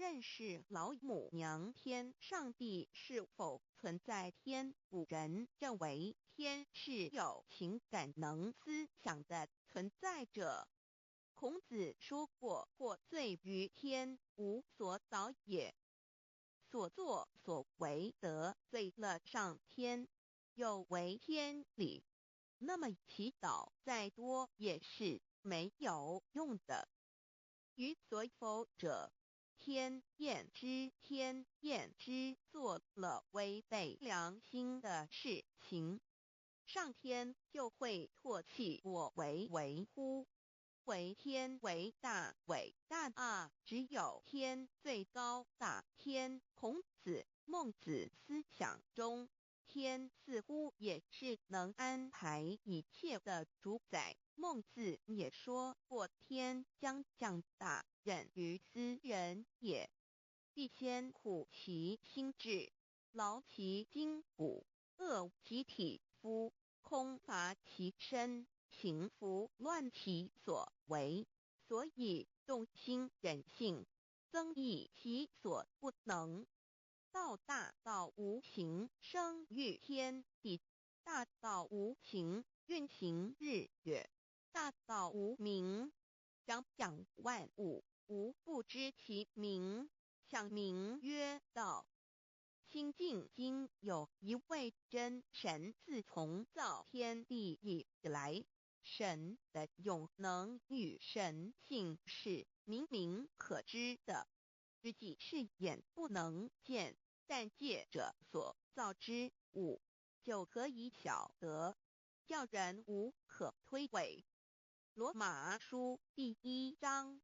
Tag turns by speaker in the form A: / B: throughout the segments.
A: 认识老母娘天上帝是否存在天，古人认为天是有情感能思想的存在者。孔子说过：或罪于天，无所导也。所作所为得罪了上天，有违天理，那么祈祷再多也是没有用的。予所否者，天厌之，做了违背良心的事情，上天就会唾弃我为乎？为天为大伟大啊！只有天最高大天。孔子、孟子思想中，天似乎也是能安排一切的主宰。孟子也说过：天将降大任于斯人也，必先苦其心志，劳其筋骨，饿其体肤，空乏其身，行拂乱其所为，所以动心忍性，增益其所不能。道大道无形，生育天地；大道无形，运行日月；大道无名，长养万物，无不知其名，象名曰道。新晋经有一位真神，自从造天地以来，神的永能与神性是明明可知的，实际是眼不能见，但借着所造之物，就可以晓得，叫人无可推诿。罗马书第1章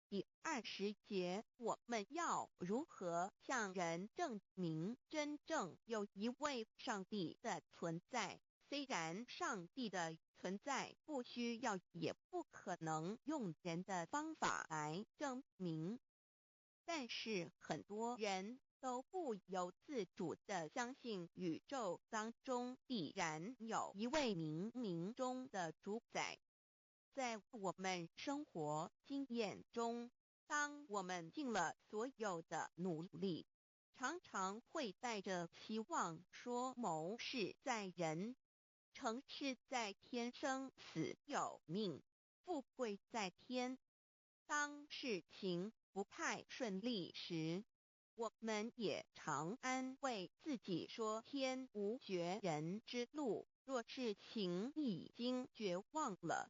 A: 第20节，我们要如何向人证明真正有一位上帝的存在？虽然上帝的存在不需要也不可能用人的方法来证明，但是很多人都不由自主地相信宇宙当中必然有一位冥冥中的主宰。在我们生活经验中，当我们尽了所有的努力，常常会带着期望说谋事在人，成事在天，生死有命，富贵在天。当事情不太顺利时，我们也常安慰自己说天无绝人之路，若事情已经绝望了，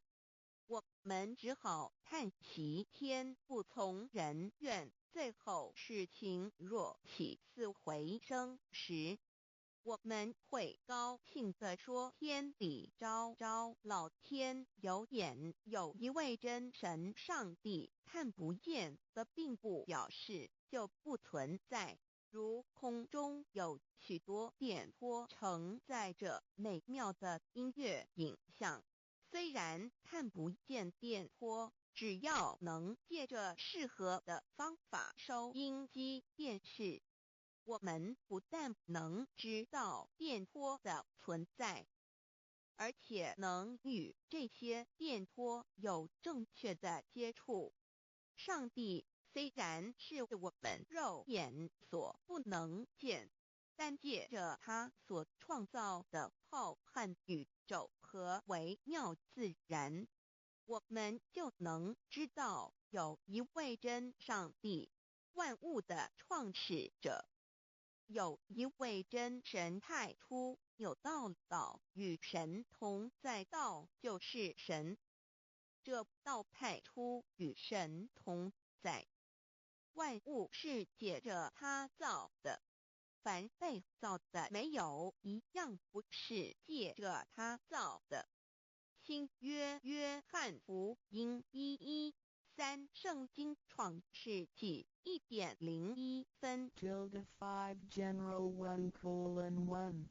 A: 我们只好叹息天不从人愿。最后事情若起死回生时，我们会高兴地说天理昭昭，老天有眼，有一位真神上帝，看不见的并不表示就不存在。如空中有许多电波承载着美妙的音乐影像，虽然看不见电波，只要能借着适合的方法收音机电视，我们不但能知道电波的存在，而且能与这些电波有正确的接触。上帝虽然是我们肉眼所不能见，但借着他所创造的浩瀚宇宙和微妙自然，我们就能知道有一位真上帝，万物的创始者。有一位真神太初有道，道与神同在，道就是神。这道太初与神同在，万物是借着他造的，凡被造的没有一样不是借着他造的。新约约翰福音1:13，圣经创世纪1.01分。
B: 5 General 1:1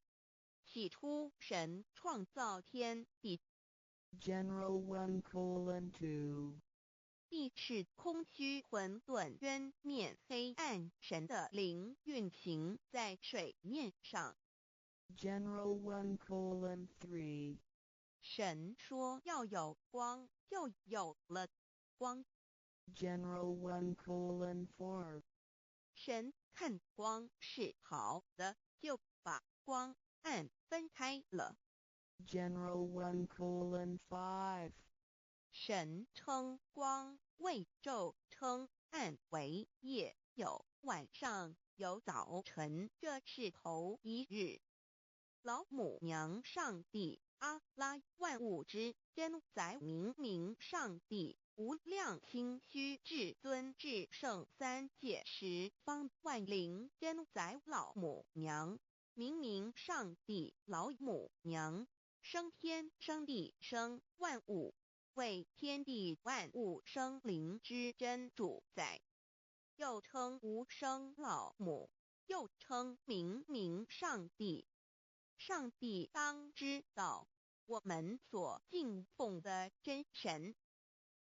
A: 起初神创造天地，
B: General 1:2
A: 地是空虚混沌渊面黑暗，神的灵运行在水面上。
B: General 1:3
A: 神说要有光，就有了光。
B: General 1:4
A: 神看光是好的，就把光暗分开了。
B: General 1:5.
A: 神称光为昼，称暗为夜，有晚上，有早晨，这是头一日。老母娘上帝阿拉万物之真宰明明上帝无量清虚至尊至圣三界十方万灵真宰老母娘明明上帝老母娘生天生地生万物，为天地万物生灵之真主宰，又称无生老母，又称明明上帝。上帝当知道，我们所敬奉的真神，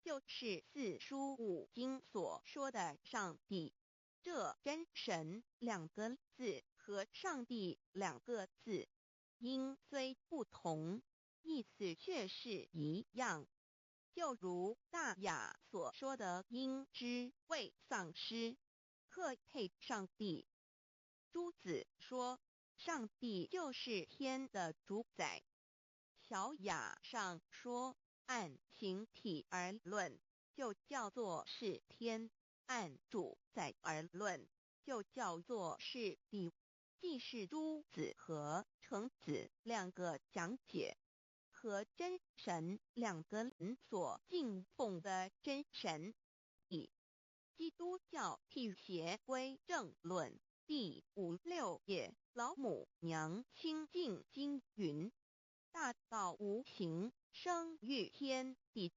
A: 就是四书五经所说的上帝。这真神两个字和上帝两个字，音虽不同，意思却是一样。就如大雅所说的鹰之谓丧尸，特配上帝。朱子说，上帝就是天的主宰。小雅上说，按形体而论，就叫做是天；按主宰而论，就叫做是地。既是朱子和程子两个讲解，和真神两个人所敬奉的真神。以基督教辟邪归正论第56页，老母娘清净经云：大道无形，生育天地，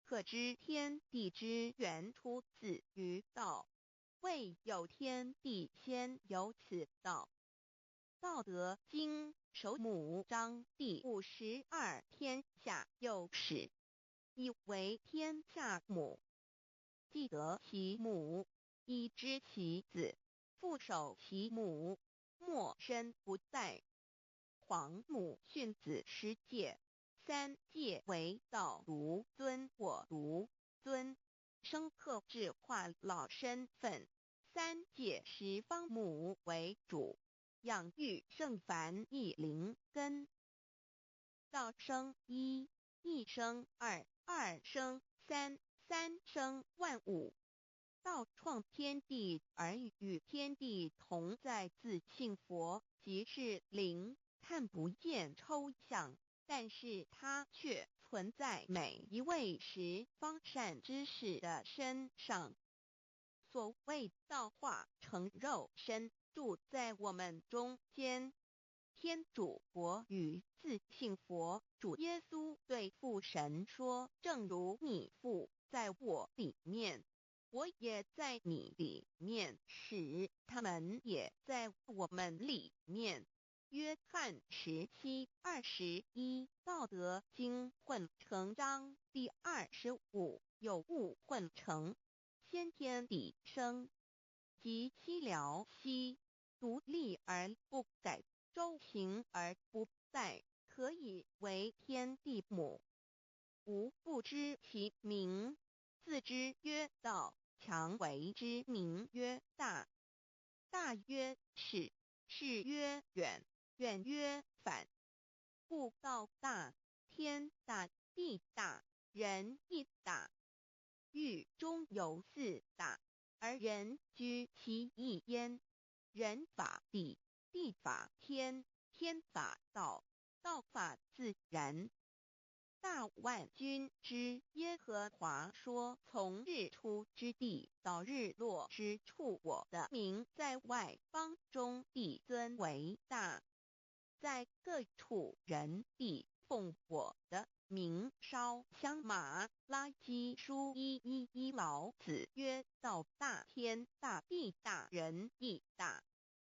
A: 可知天地之源出自于道，未有天地，先有此道。道德经首母章第52，天下幼始，以为天下母。既得其母，以知其子，父守其母，莫身不在。皇母训子十戒，三戒为道如尊我如尊，生克制化老身份。三戒十方母为主，养育圣凡一灵根。道生一，一生二，二生三，三生万物。道创天地而与天地同在，自性佛，即是灵，看不见抽象，但是它却存在每一位十方善知识的身上。所谓道化成肉身，住在我们中间。天主佛与自性佛主耶稣对父神说，正如你父在我里面，我也在你里面，使他们也在我们里面。约翰17:21，道德经混成章第25，有物混成，先天地生，即西辽西，独立而不改，周行而不殆，可以为天地母。吾不知其名，自之曰道，强为之名曰大。大曰始，始曰远，远曰反。故道大，天大，地大，人亦大。狱中有四大，而人居其一焉。人法地，地法天，天法道，道法自然。大万军之耶和华说，从日出之地到日落之处，我的名在外邦中必尊为大。在各处人必奉我的名烧香。马拉基书1:1，老子曰：道大，天大，地大，人亦大。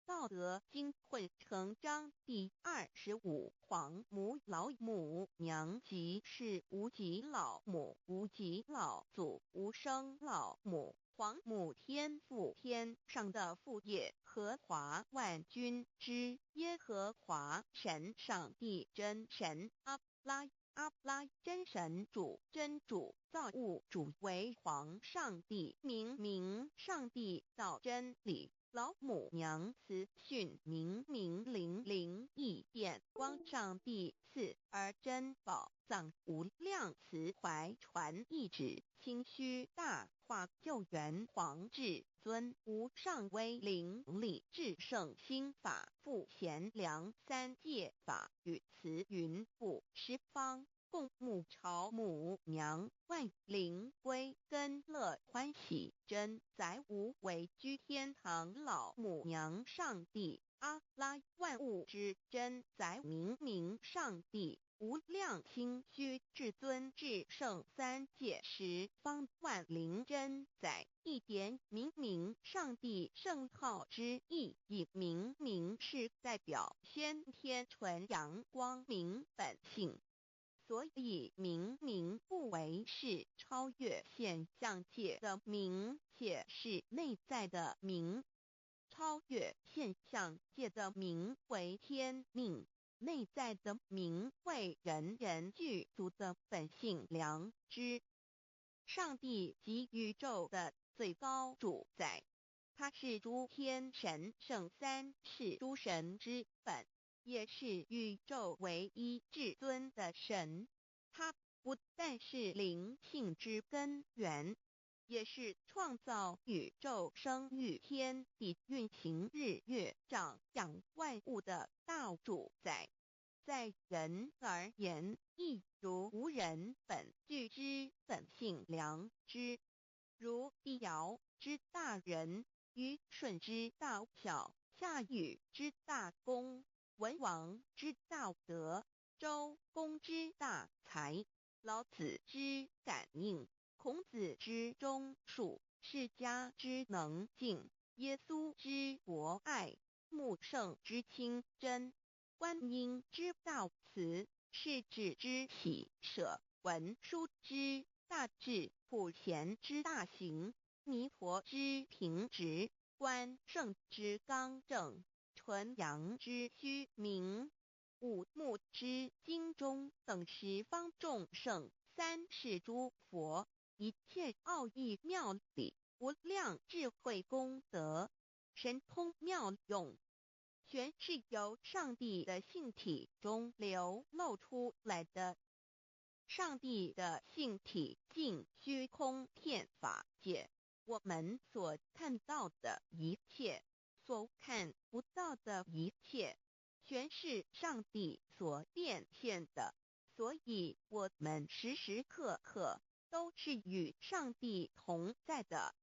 A: 道德经混成章第25，皇母老母娘即是无极老母，无极老祖，无生老母。皇母天父，天上的父，耶和华万军之耶和华神，上帝真神，阿拉真神主，真主造物主为皇上帝，明上帝造真理。老母娘慈训明灵异变光上帝赐而珍宝藏无量慈怀传意旨清虚大化救援皇至尊无上威灵力至圣心法复贤良三界法与慈云布十方共沐朝母娘万灵归根乐欢喜真载无为居天堂老母娘上帝阿拉万物之真载明上帝无量清虚至尊至圣三界十方万灵真载一点明上帝圣号之意以明是代表先天纯阳光明本性。所以明不为是超越现象界的明，且是内在的明。超越现象界的明为天命，内在的明为人具足的本性良知。上帝即宇宙的最高主宰，他是诸天神圣三世诸神之本。也是宇宙唯一至尊的神，他不但是灵性之根源，也是创造宇宙生育天地运行日月长养万物的大主宰。在人而言，亦如无人本具之本性良知，如帝尧之大仁，虞舜之大巧，夏禹之大功，文王之大德，周公之大才，老子之感应，孔子之忠恕，释迦之能静，耶稣之博爱，穆圣之清真，观音之大慈，世子之喜舍，文殊之大智，普贤之大行，弥陀之平直，观圣之刚正，纯阳之虚明，五目之精中等十方众圣，三世诸佛，一切奥义妙理，无量智慧功德，神通妙用，全是由上帝的性体中流露出来的。上帝的性体尽虚空遍法界，我们所看到的一切，所看不到的一切，全是上帝所变现的。所以我们时时刻刻都是与上帝同在的。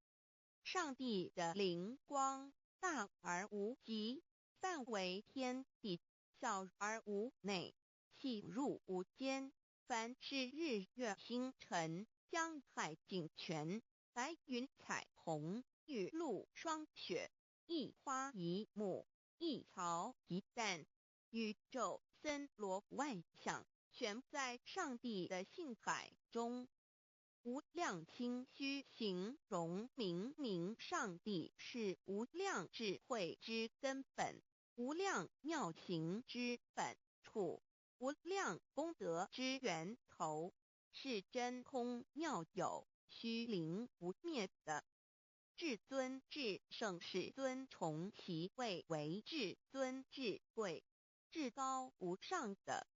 A: 上帝的灵光大而无极，范围天地，小而无内，细入无间。凡是日月星辰，江海井泉，白云彩虹，雨露霜雪，一花一木，一草一蛋，宇宙森罗万象，全在上帝的性海中。无量清虚形容明上帝是无量智慧之根本，无量妙行之本处，无量功德之源头，是真空妙有，虚灵不灭的。至尊至圣世尊崇其位为至尊至贵，至高无上的。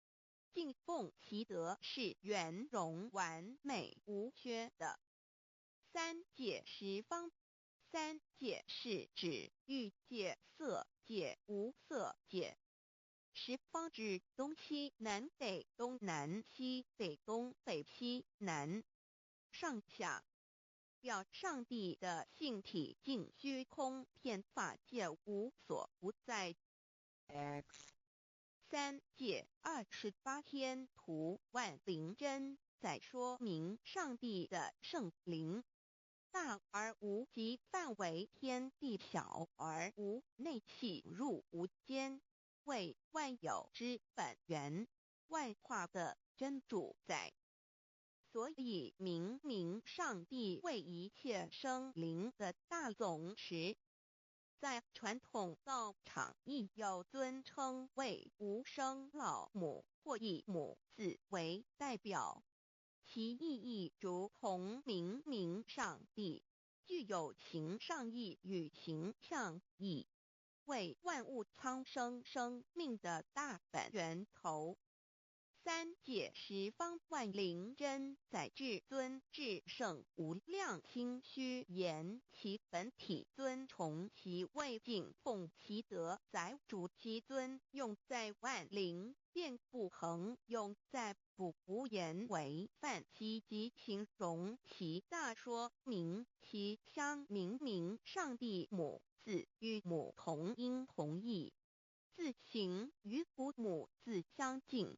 A: 敬奉其德是圆融完美无缺的。三界十方，三界是指欲界、色界、无色界。十方指东西南北东南西北东北西南上下，表上帝的性体尽虚空遍法界无所不在。
B: X
A: 三界28天图万灵真在说明上帝的圣灵大而无极，范围天地，小而无内，细入无间，为万有之本源，万化的真主宰。所以明上帝为一切生灵的大总持。在传统道场亦有尊称为无生老母，或以母字为代表。其意义如同明明上帝，具有形上义与形象义，为万物苍生生命的大本源头。三界十方万灵真在至尊至圣无量心虚言其本体尊崇其位敬奉其德载主其尊用在万灵便不恒用在不言为范积极形容其大说明其相明明上帝母字与母同音同义，字形与父母字相近。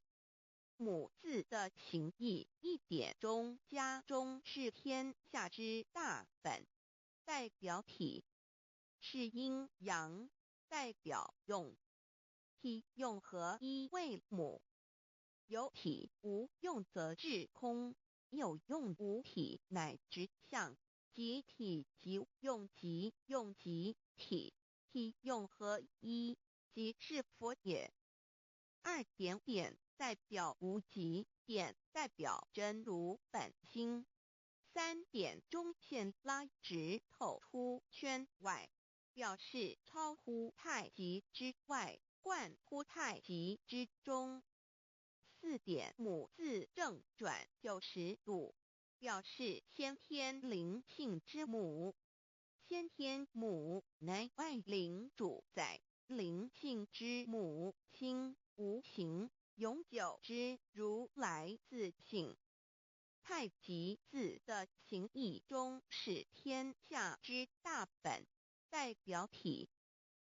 A: 母字的形义一点中加中是天下之大本，代表体是阴阳，代表用。体用合一为母，有体无用则至空，有用无体乃直相，即体即用即用即体，体用合一即是佛也。二点点代表无极，点代表真如本心。三点中线拉直透出圈外，表示超乎太极之外，贯乎太极之中。四点母字正转90度，表示先天灵性之母。先天母乃万灵主宰，灵性之母心无形，永久之如来自性。太极字的形义中是天下之大本，代表体。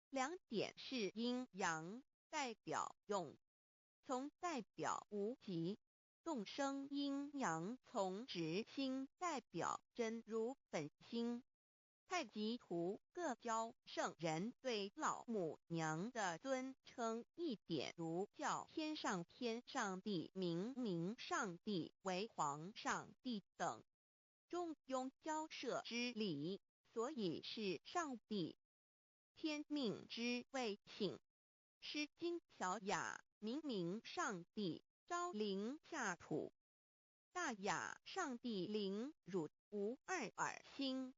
A: 两点是阴阳，代表用。从代表无极，动生阴阳从直心代表真如本心。太极图各教圣人对老母娘的尊称，一点如叫天上帝、明明上帝为皇上帝等，中庸交涉之理，所以是上帝。天命之谓请，《诗经·小雅》明明上帝昭灵下土，大雅上帝灵汝无二耳心。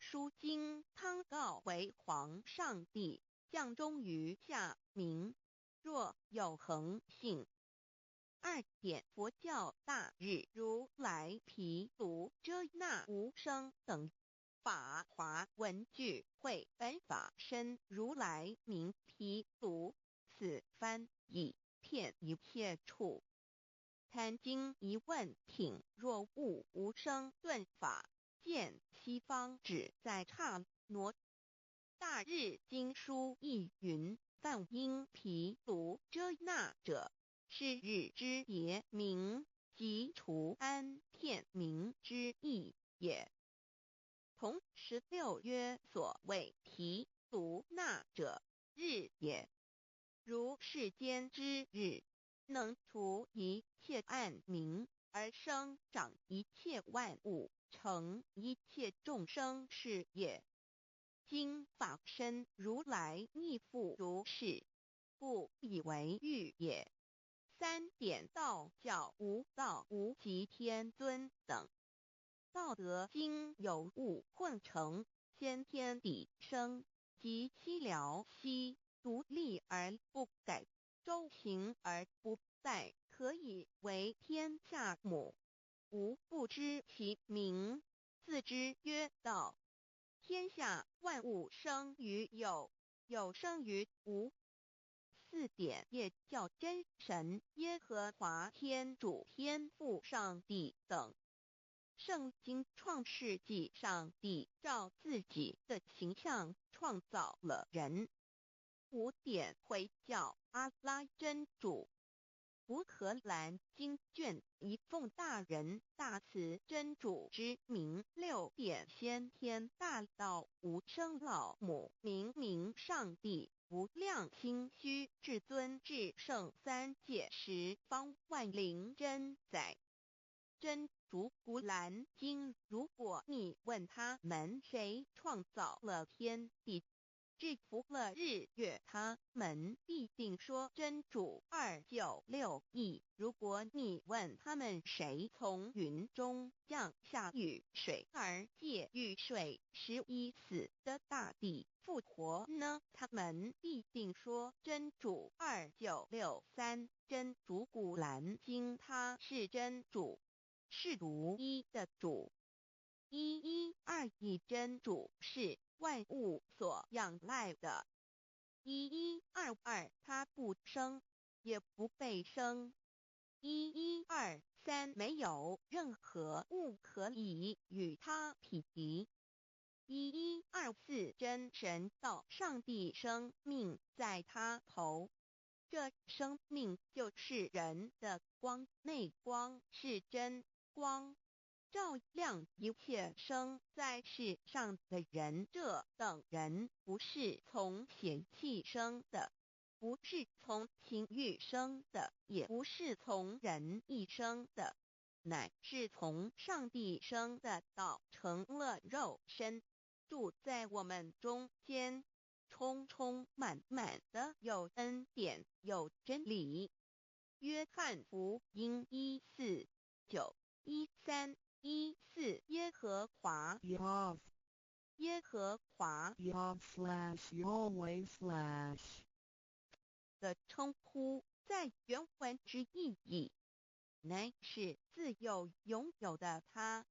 A: 书经汤诰为皇上帝，降忠于下民，若有恒信。二点佛教大日如来毗卢遮那无生等法华文具会本法身如来名毗卢，此翻译片一切处。坛经一问品若悟无生顿法，见西方只在刹那。大日经书亦云，梵音毗卢遮那者，是日之别名，即除安片名之意也。同16曰所谓毗卢那者，日也。如世间之日，能除一切暗明，而生长一切万物，成一切众生是也。今法身如来亦复如是，故以为喻也。三点道教无道无极天尊等，道德经有物混成，先天地生，即悉了悉，独立而不改，周行而不殆，可以为天下母。吾不知其名，自之曰道。天下万物生于有，有生于无。四点也叫真神耶和华天主天父上帝等。圣经创世纪，上帝照自己的形象创造了人。五点回教阿拉真主。乌克兰经卷一奉大人大慈真主之名，六点先天大道无生老母明明上帝无量心虚至尊至圣三界十方万灵真在。真主古兰经，如果你问他们谁创造了天地，制服了日月，他们必定说真主296亿。如果你问他们谁从云中降下雨水而借雨水使已死的大地复活呢？他们必定说真主2963。真主古兰经，他是真主，是独一的主。112真主是万物所仰赖的。1122他不生，也不被生。1123没有任何物可以与他匹敌。1124真神道，上帝生命在他头，这生命就是人的光，内光是真光，照亮一切生在世上的人。这等人不是从血气生的，不是从情欲生的，也不是从人意生的，乃是从上帝生的道，成了肉身，住在我们中间，充充满满的有恩典有真理。约翰福音1491314耶和华
B: Yav
A: 耶和华
B: Yav/Yahweh/
A: 的称呼，在原文之意义，乃是自有拥有的他，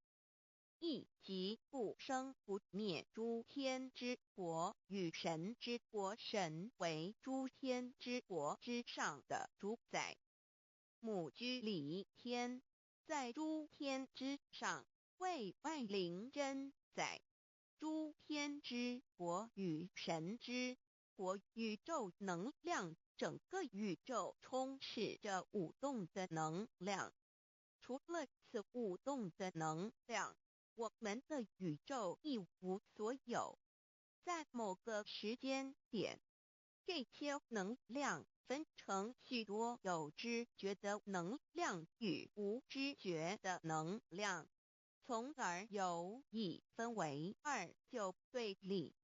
A: 亦即不生不灭诸天之国与神之国，神为诸天之国之上的主宰，母居里天，在诸天之上，为万灵真宰。诸天之国与神之国，宇宙能量，整个宇宙充斥着舞动的能量。除了此舞动的能量，我们的宇宙一无所有。在某个时间点，这些能量分成许多有知觉的能量与无知觉的能量，从而有意分为二就对立。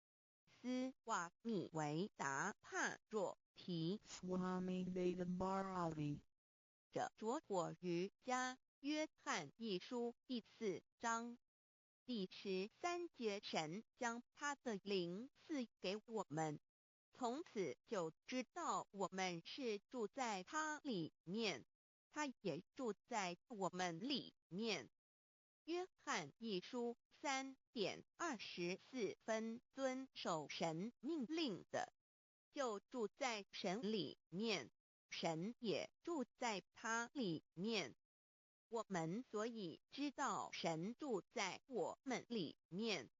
A: 斯瓦米维达帕若提
B: Swami Vedabharati
A: 者着火于加约翰一书第4章第13节，神将他的灵赐给我们，从此就知道我们是住在他里面，他也住在我们里面。约翰一书3:24遵守神命令的，就住在神里面，神也住在他里面。我们所以知道神住在我们里面，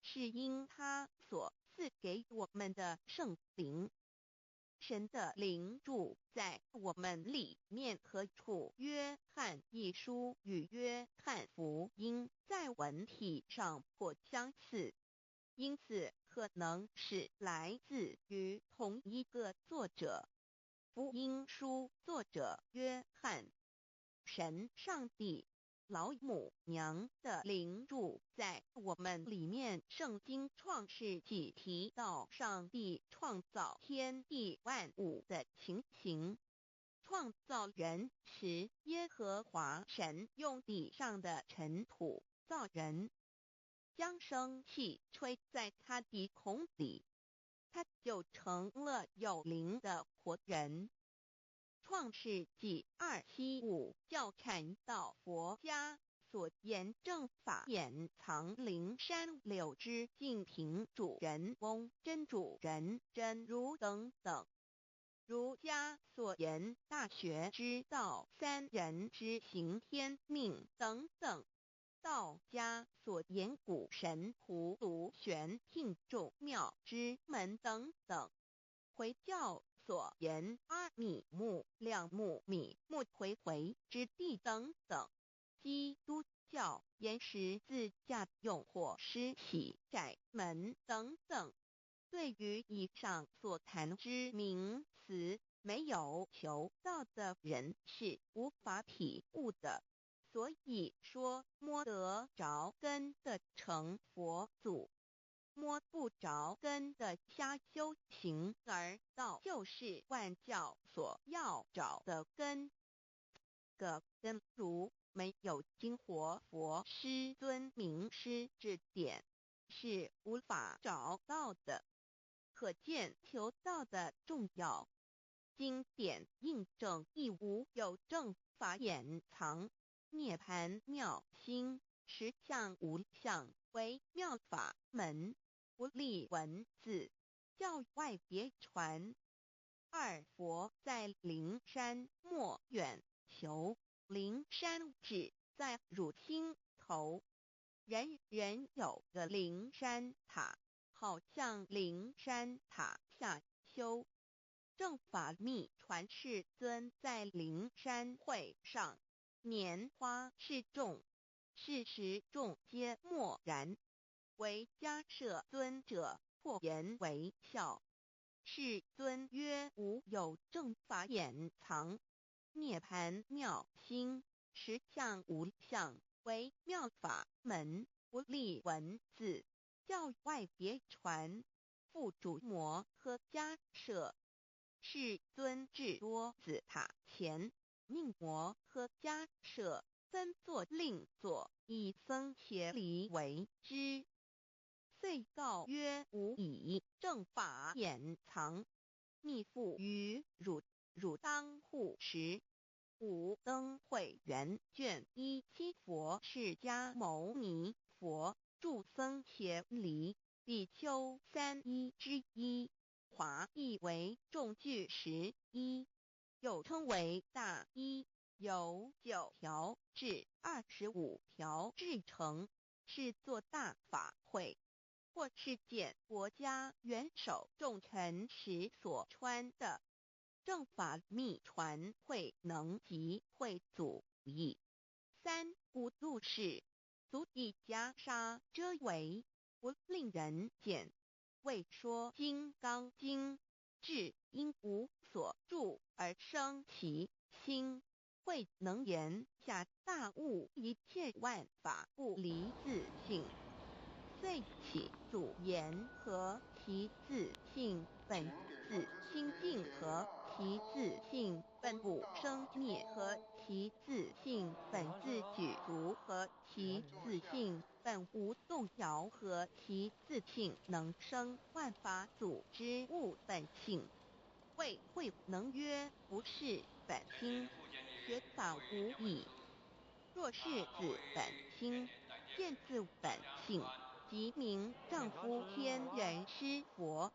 A: 是因他所赐给我们的圣灵。神的灵住在我们里面何处？约翰一书与约翰福音在文体上颇相似，因此可能是来自于同一个作者。福音书作者约翰，神上帝老母娘的灵住在我们里面。圣经创世纪提到上帝创造天地万物的情形，创造人时，耶和华神用地上的尘土造人，将生气吹在他鼻孔里，他就成了有灵的活人。创世纪275教看到佛家所言正法掩藏灵山柳之净瓶主人翁真主人真如等等。儒家所言大学之道三人之行天命等等。道家所言古神荼毒玄牝众妙之门等等。回教所言阿米木亮木米木回回之地等等。基督教言十字架用火施洗窄门等等。对于以上所谈之名词，没有求道的人是无法体悟的。所以说摸得着根的成佛祖。摸不着根的瞎修行，而道就是万教所要找的根。个根如没有经活佛师尊名师指点，是无法找到的。可见求道的重要。经典印证亦无有正法掩藏，涅盘妙心，实相无相，为妙法门，不立文字，教外别传。二佛在灵山莫远求，灵山只在汝心头。人人有个灵山塔，好像灵山塔下修。正法密传世尊在灵山会上，拈花示众，是时众皆默然，唯迦摄尊者破颜为笑。世尊曰：无有正法掩藏，涅盘妙心，实相无相，为妙法门，不立文字，教外别传。复主摩诃迦摄。世尊至多子塔前，命摩诃迦摄分作令座，以僧伽梨为之。遂告曰：吾以正法掩藏，密付于汝当护持。五灯会元卷17佛释迦牟尼佛著僧伽梨比丘3一之一，华译为众句11，又称为大一，由9条至25条制成，是作大法会，或是见国家元首重臣时所穿的。正法密传会能及会祖义。三无度世，足以袈裟遮围，不令人见。为说金刚经，至因无所住而生其心，慧能言下大悟一切万法不离自性。遂起主言和其自性本自清净和其自性本不生灭和其自性本自具足和其自性本无动摇和其自性能生万法组之物本性。谓慧能曰：不是本心，学法无益。若是自本心，见自本性，即名丈夫天人师佛。